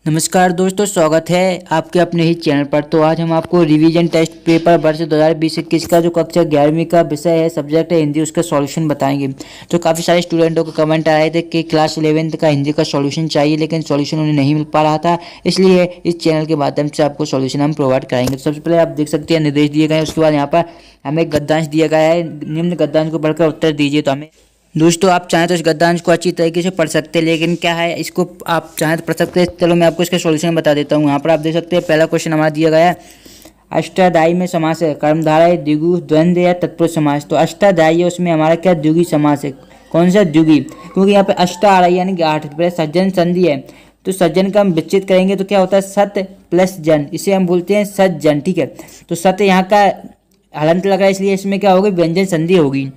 नमस्कार दोस्तों, स्वागत है आपके अपने ही चैनल पर। तो आज हम आपको रिवीजन टेस्ट पेपर वर्ष 2020-21 का जो कक्षा 11वीं का विषय है, सब्जेक्ट है हिंदी, उसका सॉल्यूशन बताएंगे। तो काफ़ी सारे स्टूडेंटों को कमेंट आए थे कि क्लास 11th का हिंदी का सॉल्यूशन चाहिए, लेकिन सॉल्यूशन उन्हें नहीं मिल पा रहा था, इसलिए इस चैनल के माध्यम से आपको सॉल्यूशन हम प्रोवाइड कराएंगे। तो सबसे पहले आप देख सकते हैं निर्देश दिए गए हैं, उसके बाद यहाँ पर हमें गद्यांश दिया गया है, निम्न गद्यांश को पढ़कर उत्तर दीजिए। तो हमें दोस्तों आप चाहें तो इस गद्यांश को अच्छी तरीके से पढ़ सकते हैं, लेकिन क्या है, इसको आप चाहें तो पढ़ सकते हैं। चलो मैं आपको इसका सॉल्यूशन बता देता हूँ। यहाँ पर आप देख सकते हैं पहला क्वेश्चन हमारा दिया गया है, अष्टाध्यायी में समास है कर्मधारय, द्विगु, द्वंद्व या तत्पुरुष समास। तो अष्टाध्यायी है, उसमें हमारा क्या द्विगु समास है। कौन सा द्विगु? क्योंकि यहाँ पे अष्टा आ रही है यानी कि 8, पहले सज्जन संधि है, तो सज्जन का हम विच्छेद करेंगे तो क्या होता है, सत प्लस जन, इसे हम बोलते हैं सज्जन। ठीक है, तो सत यहाँ का हलंत लगा है, इसलिए इसमें क्या होगी, व्यंजन संधि होगी।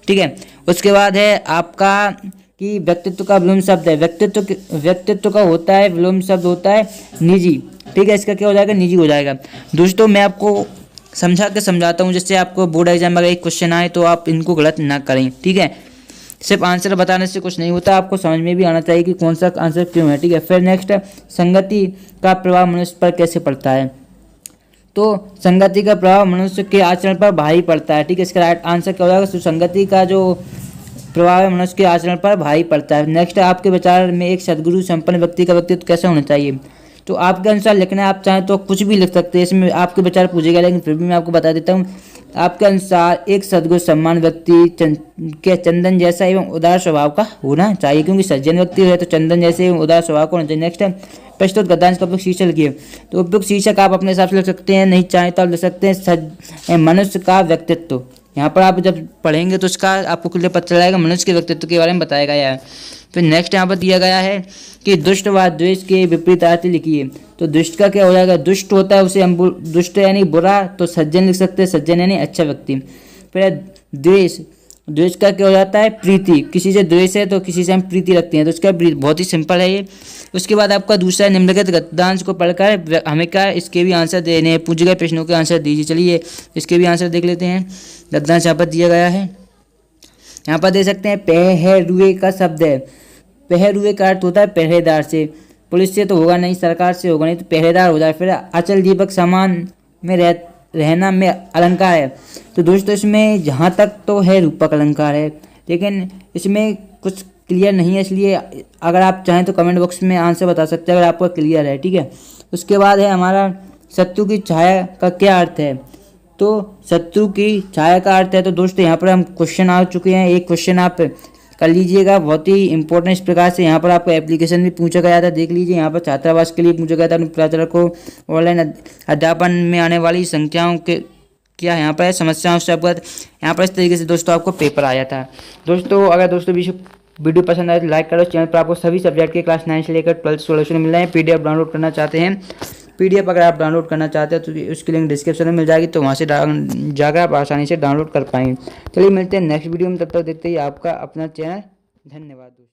ठीक है, उसके बाद है आपका कि व्यक्तित्व का विलोम शब्द है, व्यक्तित्व का होता है विलोम शब्द होता है निजी। ठीक है, इसका क्या हो जाएगा, निजी हो जाएगा। दोस्तों मैं आपको समझाता हूँ, जिससे आपको बोर्ड एग्जाम में अगर एक क्वेश्चन आए तो आप इनको गलत ना करें। ठीक है, सिर्फ आंसर बताने से कुछ नहीं होता, आपको समझ में भी आना चाहिए कि कौन सा आंसर क्यों है। ठीक है, फिर नेक्स्ट, संगति का प्रभाव मनुष्य पर कैसे पड़ता है। तो संगति का प्रभाव मनुष्य के आचरण पर भारी पड़ता है। ठीक है, इसका राइट आंसर क्या हो जाएगा, सुसंगति का जो प्रभाव है मनुष्य के आचरण पर भारी पड़ता है। नेक्स्ट, आपके विचार में एक सद्गुरु संपन्न व्यक्ति का व्यक्तित्व कैसा होना चाहिए। तो आपके अनुसार लिखना है, आप चाहें तो कुछ भी लिख सकते हैं, इसमें आपके विचार पूछेगा, लेकिन फिर भी मैं आपको बता देता हूँ। आपके अनुसार एक सद्गुरु सम्मान व्यक्ति के चंदन जैसा एवं उदार स्वभाव का होना चाहिए, क्योंकि सज्जन व्यक्ति है तो चंदन जैसे एवं उदार स्वभाव का होना चाहिए। नेक्स्ट है, प्रस्तुत गद्यांश का उपयुक्त शीर्षक लिखिए। तो उपयुक्त शीर्षक आप अपने हिसाब से लिख सकते हैं, नहीं चाहें तो आप लिख सकते हैं मनुष्य का व्यक्तित्व। यहाँ पर आप जब पढ़ेंगे तो इसका आपको क्लियर पता चलेगा, मनुष्य के व्यक्तित्व के बारे में बताया गया है। फिर नेक्स्ट यहाँ पर दिया गया है कि दुष्ट व द्वेष के विपरीत अर्थ लिखिए। तो दुष्ट का क्या हो जाएगा, दुष्ट होता है उसे हम दुष्ट यानी बुरा, तो सज्जन लिख सकते हैं, सज्जन यानी अच्छा व्यक्ति। फिर द्वेष, द्वेष का क्या हो जाता है, प्रीति, किसी से द्वेष है तो किसी से हम प्रीति रखते हैं, तो उसका बहुत ही सिंपल है ये। उसके बाद आपका दूसरा, निम्नलिखित गद्यांश को पढ़कर हमें क्या, इसके भी आंसर देने हैं, पूछे गए प्रश्नों के आंसर दीजिए। चलिए इसके भी आंसर देख लेते हैं। गद्यांश यहाँ पर दिया गया है, यहाँ पर दे सकते हैं, पहरुए का शब्द है। पहरुए का अर्थ होता है पहरेदार से, पुलिस से तो होगा नहीं, सरकार से होगा नहीं, तो पहरेदार हो जाए। फिर अचल दीपक समान में रहना में अलंकार है। तो दोस्तों इसमें जहाँ तक तो है रूपक अलंकार है, लेकिन इसमें कुछ क्लियर नहीं है, इसलिए अगर आप चाहें तो कमेंट बॉक्स में आंसर बता सकते हैं अगर आपको क्लियर है। ठीक है, उसके बाद है हमारा शत्रु की छाया का क्या अर्थ है। तो शत्रु की छाया का अर्थ है, तो दोस्तों यहाँ पर हम क्वेश्चन आ चुके हैं, एक क्वेश्चन आप कर लीजिएगा, बहुत ही इंपॉर्टेंट। इस प्रकार से यहाँ पर आपको एप्लीकेशन भी पूछा गया था, देख लीजिए। यहाँ पर छात्रावास के लिए पूछा गया था, अपने प्राचार्य को ऑनलाइन अध्यापन में आने वाली संख्याओं के क्या यहाँ पर समस्याओं से अवगत, यहाँ पर इस तरीके से दोस्तों आपको पेपर आया था। दोस्तों अगर दोस्तों वीडियो पसंद आए तो लाइक करो। चैनल पर आपको सभी सब्जेक्ट के क्लास 9 से लेकर 12 सॉल्यूशन मिल रहे हैं। पीडीएफ डाउनलोड करना चाहते हैं, पीडीएफ अगर आप डाउनलोड करना चाहते हैं तो उसकी लिंक डिस्क्रिप्शन में मिल जाएगी, तो वहाँ से जाकर आप आसानी से डाउनलोड कर पाएंगे। चलिए मिलते हैं नेक्स्ट वीडियो में, तब तक देखते ही आपका अपना चैनल। धन्यवाद दोस्तों।